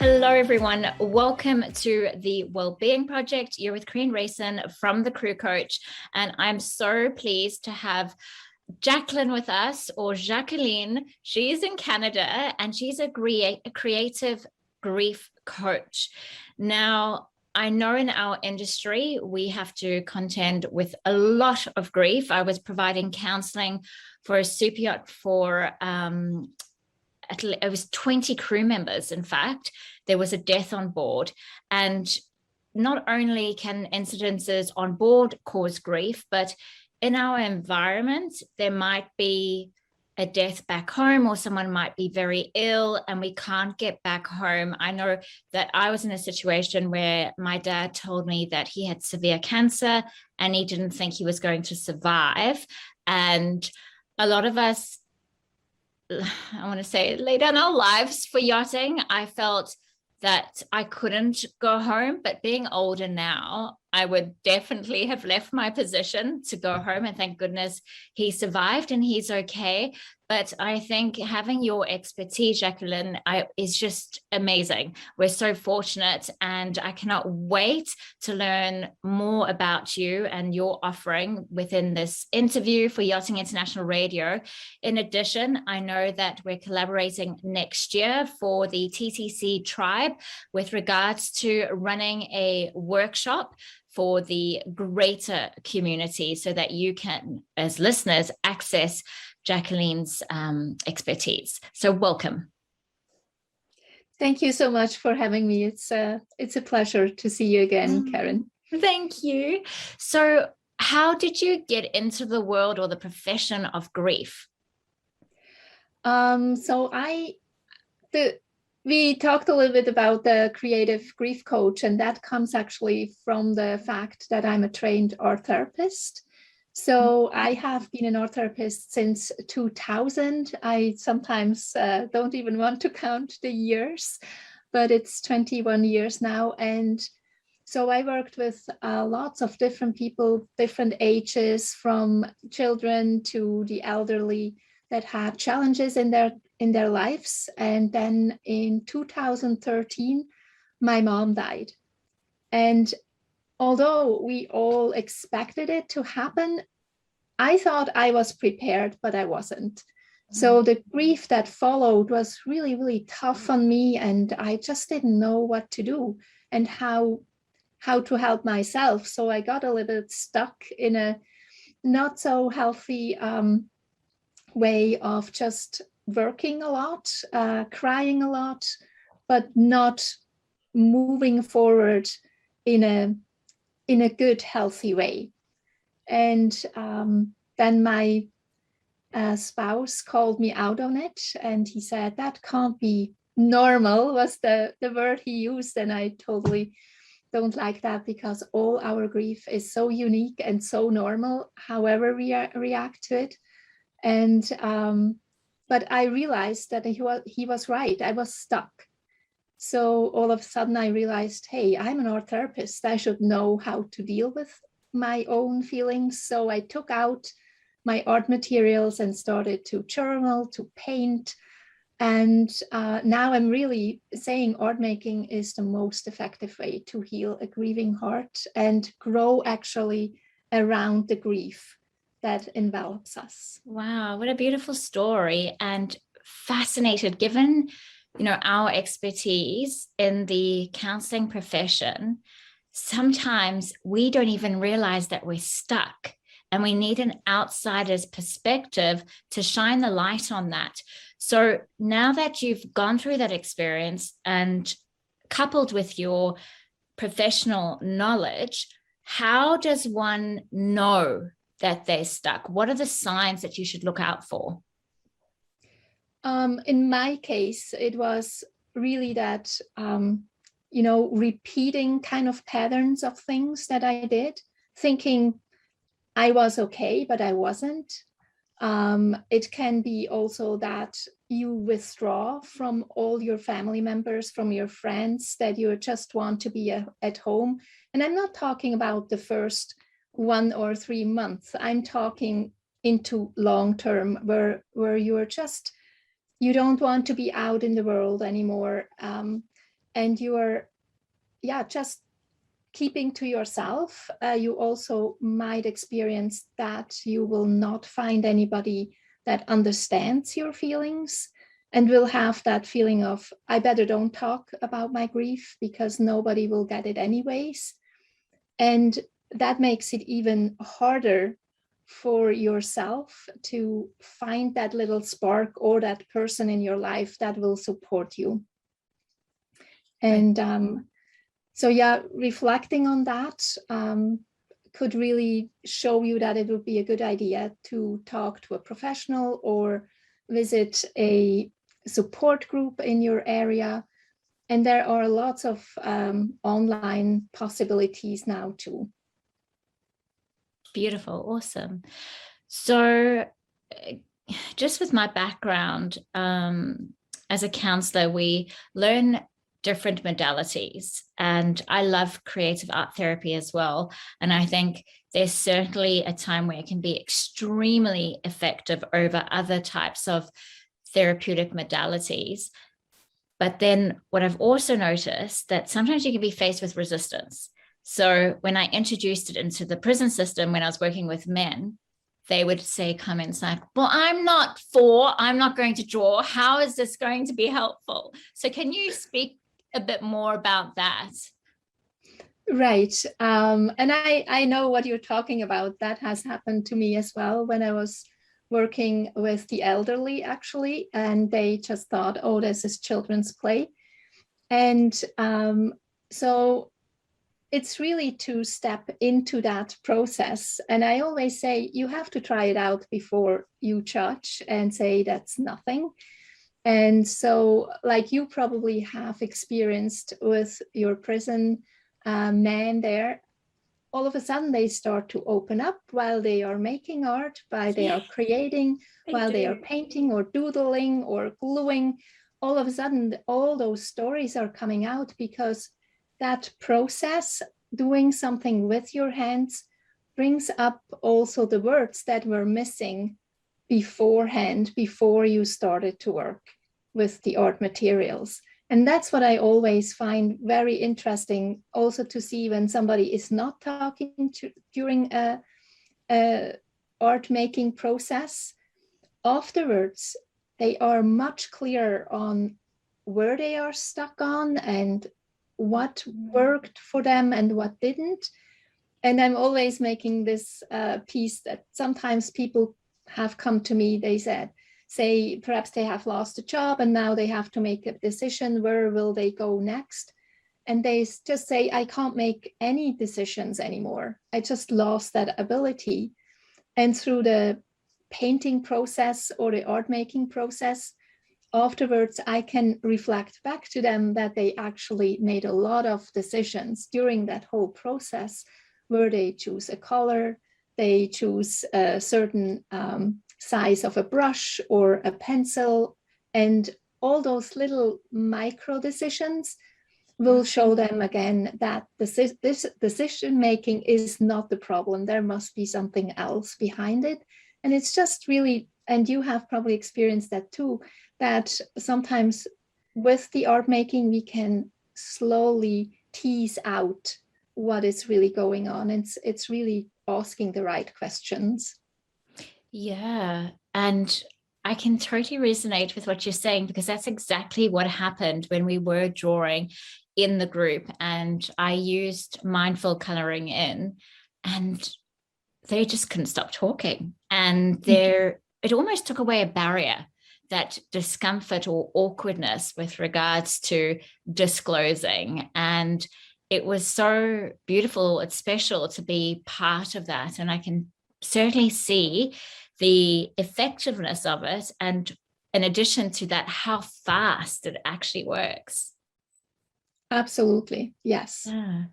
Hello, everyone. Welcome to the Wellbeing Project. You're with Karine Rayson from the Crew Coach, and I'm so pleased to have Jacqueline with us, or Jacqueline. She's in Canada, and she's a creative grief coach. Now, I know in our industry, we have to contend with a lot of grief. I was providing counseling for a super yacht for it was 20 crew members. In fact, there was a death on board, and not only can incidences on board cause grief, but in our environment, there might be a death back home, or someone might be very ill and we can't get back home. I know that I was in a situation where my dad told me that he had severe cancer and he didn't think he was going to survive. And a lot of us, I want to say, lay down our lives for yachting. I felt that I couldn't go home, but being older now, I would definitely have left my position to go home, and thank goodness he survived and he's okay. But I think having your expertise, Jacqueline, is just amazing. We're so fortunate, and I cannot wait to learn more about you and your offering within this interview for Yachting International Radio. In addition, I know that we're collaborating next year for the TTC tribe with regards to running a workshop for the greater community, so that you can, as listeners, access Jacqueline's expertise. So welcome. Thank you so much for having me. It's a pleasure to see you again, Karine. Thank you. So how did you get into the world or the profession of grief? We talked a little bit about the creative grief coach, and that comes actually from the fact that I'm a trained art therapist. So I have been an art therapist since 2000. I sometimes don't even want to count the years, but it's 21 years now. And so I worked with lots of different people, different ages, from children to the elderly that had challenges in their lives. And then in 2013, my mom died. And although we all expected it to happen, I thought I was prepared, but I wasn't. So the grief that followed was really, really tough on me, and I just didn't know what to do and how to help myself. So I got a little bit stuck in a not so healthy way of just working a lot, crying a lot, but not moving forward in a good, healthy way. And then my spouse called me out on it, and he said, that can't be normal, was the word he used. And I totally don't like that, because all our grief is so unique and so normal, however we react to it. And but I realized that he was right. I was stuck. So all of a sudden I realized, hey, I'm an art therapist. I should know how to deal with my own feelings. So I took out my art materials and started to journal, to paint. And now I'm really saying art making is the most effective way to heal a grieving heart and grow actually around the grief that envelops us. Wow, what a beautiful story, and fascinated, given our expertise in the counseling profession. Sometimes we don't even realize that we're stuck, and we need an outsider's perspective to shine the light on that. So now that you've gone through that experience, and coupled with your professional knowledge, how does one know that they're stuck? What are the signs that you should look out for? In my case, it was really that, repeating kind of patterns of things that I did, thinking I was okay, but I wasn't. It can be also that you withdraw from all your family members, from your friends, that you just want to be at home. And I'm not talking about the first 1 or 3 months. I'm talking into long term, where you don't want to be out in the world anymore. and you are, just keeping to yourself, you also might experience that you will not find anybody that understands your feelings, and will have that feeling of, I better don't talk about my grief because nobody will get it anyways. And that makes it even harder for yourself to find that little spark or that person in your life that will support you. And so reflecting on that could really show you that it would be a good idea to talk to a professional or visit a support group in your area. And there are lots of online possibilities now too. Beautiful. Awesome. So just with my background as a counselor, we learn different modalities, and I love creative art therapy as well. And I think there's certainly a time where it can be extremely effective over other types of therapeutic modalities. But then what I've also noticed that sometimes you can be faced with resistance. So when I introduced it into the prison system, when I was working with men, they would say comments like, well, I'm not going to draw. How is this going to be helpful? So can you speak a bit more about that? Right. And I know what you're talking about. That has happened to me as well when I was working with the elderly, actually, and they just thought, oh, this is children's play. And so it's really to step into that process. And I always say, you have to try it out before you judge and say that's nothing. And so, like you probably have experienced with your prison men there, all of a sudden they start to open up while they are making art, while they are creating, while they are painting or doodling or gluing. All of a sudden, all those stories are coming out because that process, doing something with your hands, brings up also the words that were missing beforehand, before you started to work with the art materials. And that's what I always find very interesting, also to see when somebody is not talking during a art making process. Afterwards, they are much clearer on where they are stuck on and what worked for them and what didn't. And I'm always making this piece that sometimes people have come to me, they say perhaps they have lost a job and now they have to make a decision, where will they go next? And they just say, I can't make any decisions anymore. I just lost that ability. And through the painting process or the art making process, afterwards, I can reflect back to them that they actually made a lot of decisions during that whole process, where they choose a color, they choose a certain size of a brush or a pencil, and all those little micro decisions will show them again that this decision making is not the problem. There must be something else behind it. And it's just really, and you have probably experienced that too, that sometimes with the art making, we can slowly tease out what is really going on. It's really asking the right questions. Yeah. And I can totally resonate with what you're saying, because that's exactly what happened when we were drawing in the group, and I used mindful coloring in, and they just couldn't stop talking. And it almost took away a barrier, that discomfort or awkwardness with regards to disclosing. And it was so beautiful. It's special to be part of that. And I can certainly see the effectiveness of it. And in addition to that, how fast it actually works. Absolutely. Yes. Yeah.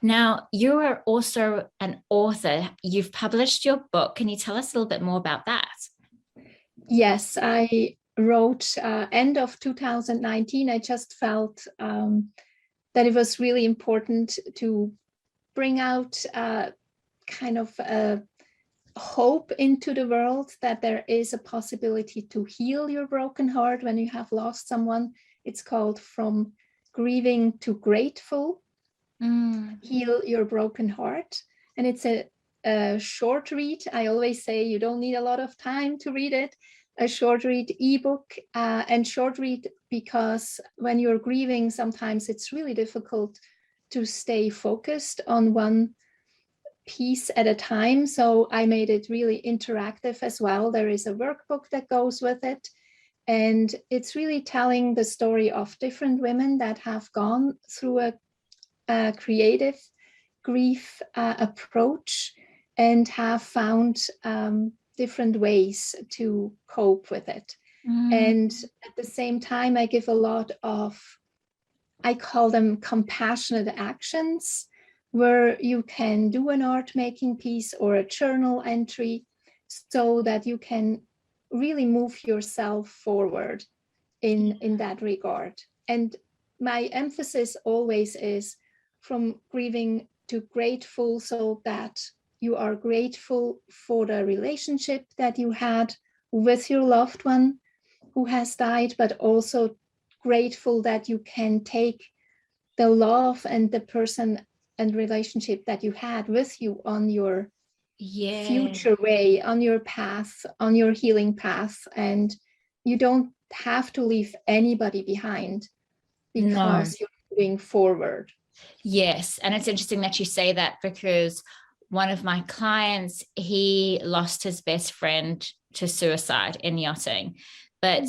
Now, you are also an author. You've published your book. Can you tell us a little bit more about that? Yes, I wrote end of 2019. I just felt that it was really important to bring out kind of a hope into the world, that there is a possibility to heal your broken heart when you have lost someone. It's called From Grieving to Grateful, Mm. Heal Your Broken Heart. And it's a short read. I always say you don't need a lot of time to read it. A short read ebook, and short read because when you're grieving, sometimes it's really difficult to stay focused on one piece at a time. So I made it really interactive as well. There is a workbook that goes with it. And it's really telling the story of different women that have gone through a creative grief approach and have found different ways to cope with it. And at the same time, I give a lot of, I call them compassionate actions, where you can do an art making piece or a journal entry so that you can really move yourself forward in that regard. And my emphasis always is from grieving to grateful, so that you are grateful for the relationship that you had with your loved one who has died, but also grateful that you can take the love and the person and relationship that you had with you on your future way, on your path, on your healing path. And you don't have to leave anybody behind because you're moving forward. Yes. And it's interesting that you say that, because one of my clients, he lost his best friend to suicide in yachting, but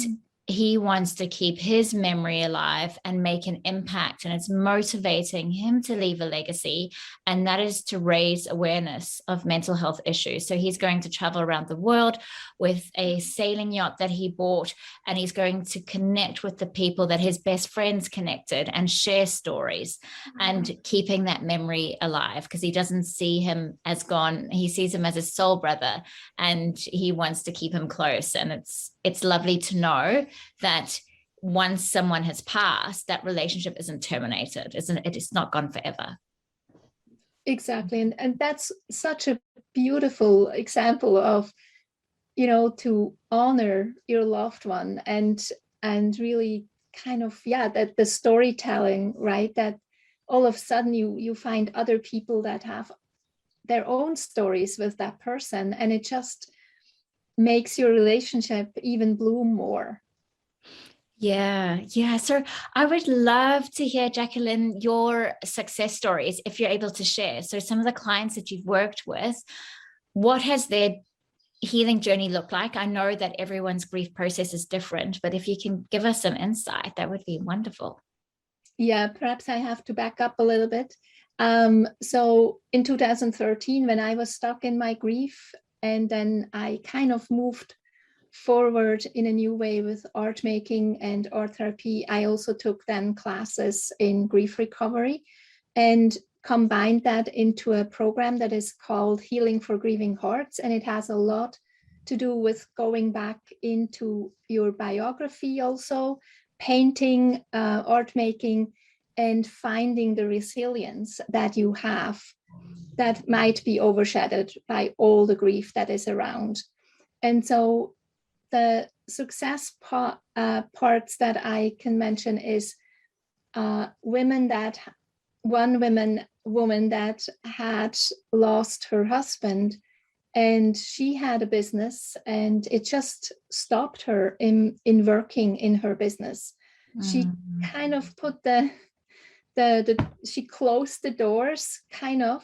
he wants to keep his memory alive and make an impact. And it's motivating him to leave a legacy. And that is to raise awareness of mental health issues. So he's going to travel around the world with a sailing yacht that he bought, and he's going to connect with the people that his best friends connected and share stories and keeping that memory alive, because he doesn't see him as gone. He sees him as his soul brother, and he wants to keep him close. And it's lovely to know that once someone has passed, that relationship isn't terminated, isn't it? It's not gone forever. Exactly. And that's such a beautiful example of, you know, to honor your loved one and really kind of, that the storytelling, right? That all of a sudden you find other people that have their own stories with that person, and it just makes your relationship even bloom more. Yeah. So I would love to hear, Jacqueline, your success stories, if you're able to share. So some of the clients that you've worked with, what has their healing journey looked like? I know that everyone's grief process is different, but if you can give us some insight, that would be wonderful. Yeah, perhaps I have to back up a little bit. So in 2013, when I was stuck in my grief, and then I kind of moved forward in a new way with art making and art therapy, I also took then classes in grief recovery and combined that into a program that is called Healing for Grieving Hearts. And it has a lot to do with going back into your biography, also painting, art making, and finding the resilience that you have that might be overshadowed by all the grief that is around. And so the success parts that I can mention is woman that had lost her husband, and she had a business, and it just stopped her in working in her business. She kind of put she closed the doors, kind of,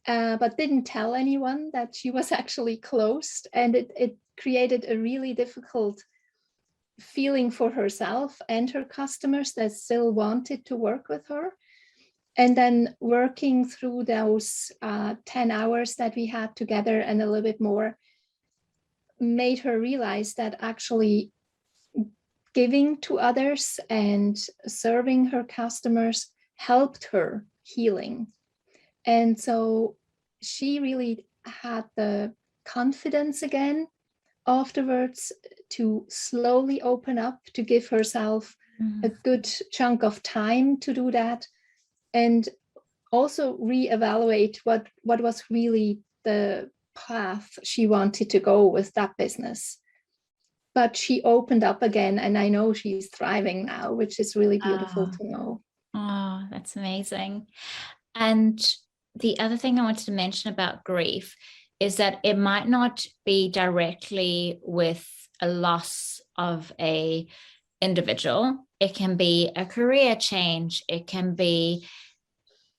but didn't tell anyone that she was actually closed, and it created a really difficult feeling for herself and her customers that still wanted to work with her. And then working through those 10 hours that we had together and a little bit more made her realize that actually giving to others and serving her customers helped her healing. And so she really had the confidence again afterwards to slowly open up, to give herself a good chunk of time to do that, and also reevaluate what was really the path she wanted to go with that business. but she opened up again, and I know she's thriving now, which is really beautiful to know. Oh, that's amazing. And the other thing I wanted to mention about grief is that it might not be directly with a loss of a individual. It can be a career change. It can be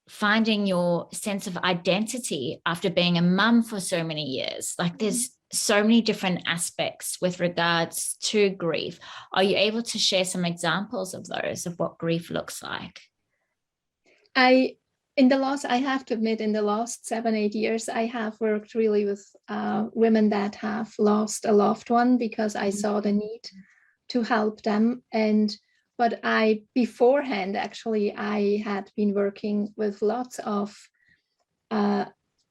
finding your sense of identity after being a mum for so many years. Like there's so many different aspects with regards to grief. Are you able to share some examples of those, of what grief looks like? I have to admit, in the last 7-8 years, I have worked really with women that have lost a loved one, because I saw the need to help them. But beforehand, actually, I had been working with lots of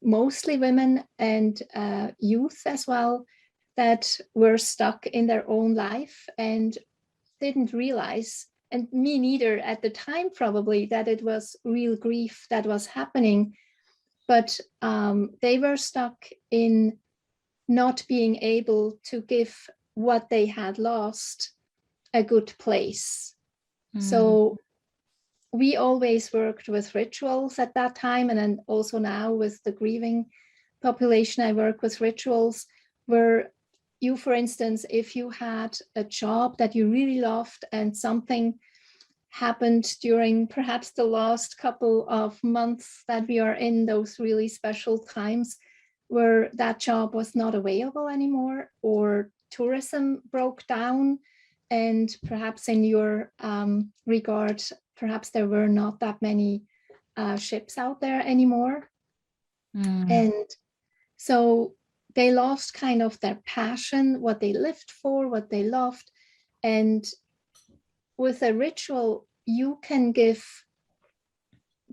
mostly women and youth as well, that were stuck in their own life and didn't realize, and me neither at the time probably, that it was real grief that was happening. But they were stuck in not being able to give what they had lost a good place. So we always worked with rituals at that time, and then also now with the grieving population, I work with rituals where you, for instance, if you had a job that you really loved and something happened during perhaps the last couple of months that we are in, those really special times where that job was not available anymore, or tourism broke down, and perhaps in your regard, perhaps there were not that many ships out there anymore. And so they lost kind of their passion, what they lived for, what they loved. And with a ritual, you can give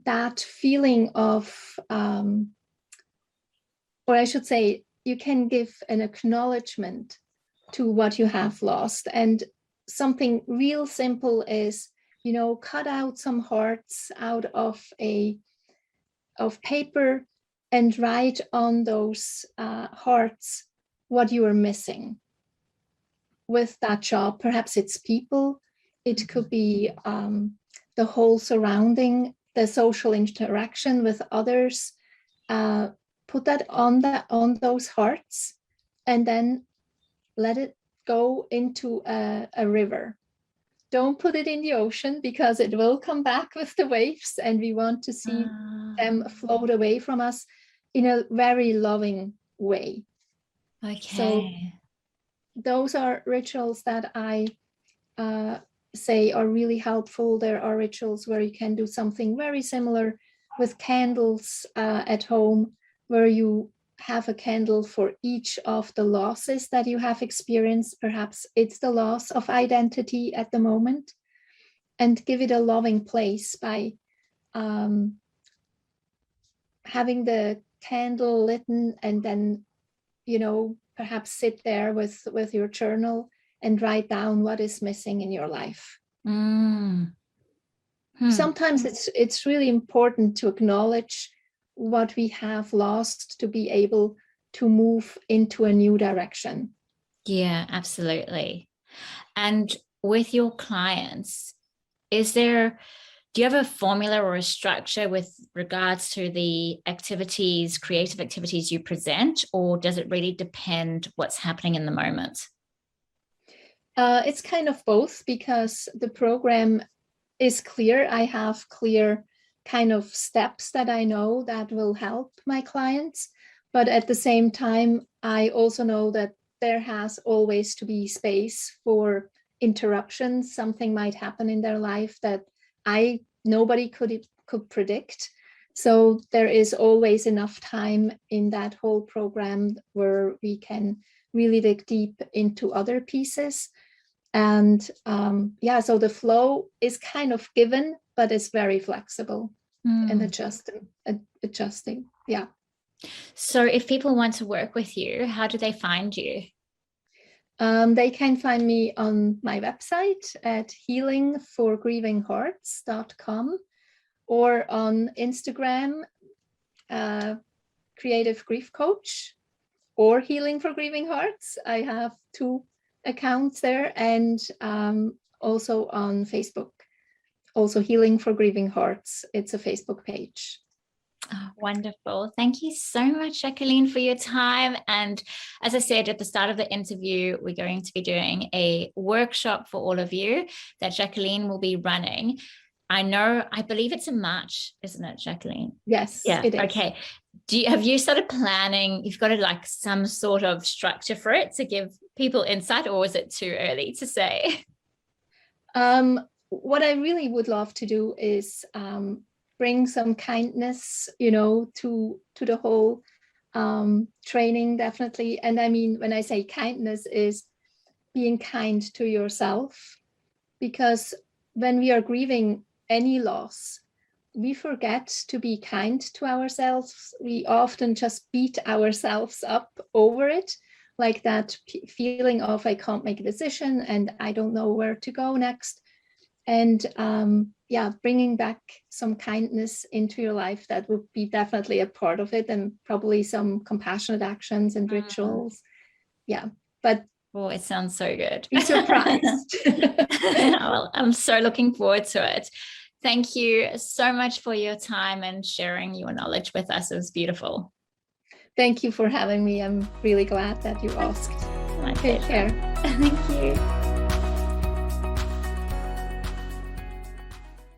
that feeling of, or I should say, you can give an acknowledgement to what you have lost. And something real simple is, cut out some hearts out of paper and write on those hearts what you are missing with that job. Perhaps it's people, it could be the whole surrounding, the social interaction with others. Put that on those hearts, and then let it go into a river. Don't put it in the ocean, because it will come back with the waves, and we want to see them float away from us in a very loving way. Okay. So those are rituals that I say are really helpful. There are rituals where you can do something very similar with candles at home, where you have a candle for each of the losses that you have experienced. Perhaps it's the loss of identity at the moment, and give it a loving place by having the candle lit, and then, perhaps sit there with your journal and write down what is missing in your life. Sometimes it's really important to acknowledge what we have lost to be able to move into a new direction. Yeah, absolutely. And with your clients, do you have a formula or a structure with regards to the activities, creative activities you present, or does it really depend what's happening in the moment? It's kind of both, because the program is clear. I have clear kind of steps that I know that will help my clients. But at the same time, I also know that there has always to be space for interruptions. Something might happen in their life that nobody could predict. So there is always enough time in that whole program where we can really dig deep into other pieces. And so the flow is kind of given, but it's very flexible and adjusting. Yeah. So if people want to work with you, how do they find you? They can find me on my website at healingforgrievinghearts.com, or on Instagram, Creative Grief Coach, or Healing for Grieving Hearts. I have two accounts there, and also on Facebook. Also Healing for Grieving Hearts. It's a Facebook page. Oh, wonderful. Thank you so much, Jacqueline, for your time. And as I said at the start of the interview, we're going to be doing a workshop for all of you that Jacqueline will be running. I believe it's in March, isn't it, Jacqueline? Yes, yeah, it is. Okay. Have you started planning? You've got like some sort of structure for it to give people insight, or is it too early to say? What I really would love to do is bring some kindness, to the whole training, definitely. And I mean, when I say kindness, is being kind to yourself, because when we are grieving any loss, we forget to be kind to ourselves. We often just beat ourselves up over it, like that feeling of I can't make a decision and I don't know where to go next. And bringing back some kindness into your life, that would be definitely a part of it, and probably some compassionate actions and rituals. Yeah, but oh, it sounds so good. Be surprised. Well, I'm so looking forward to it. Thank you so much for your time and sharing your knowledge with us. It was beautiful. Thank you for having me. I'm really glad that you asked. My Take care. Thank you.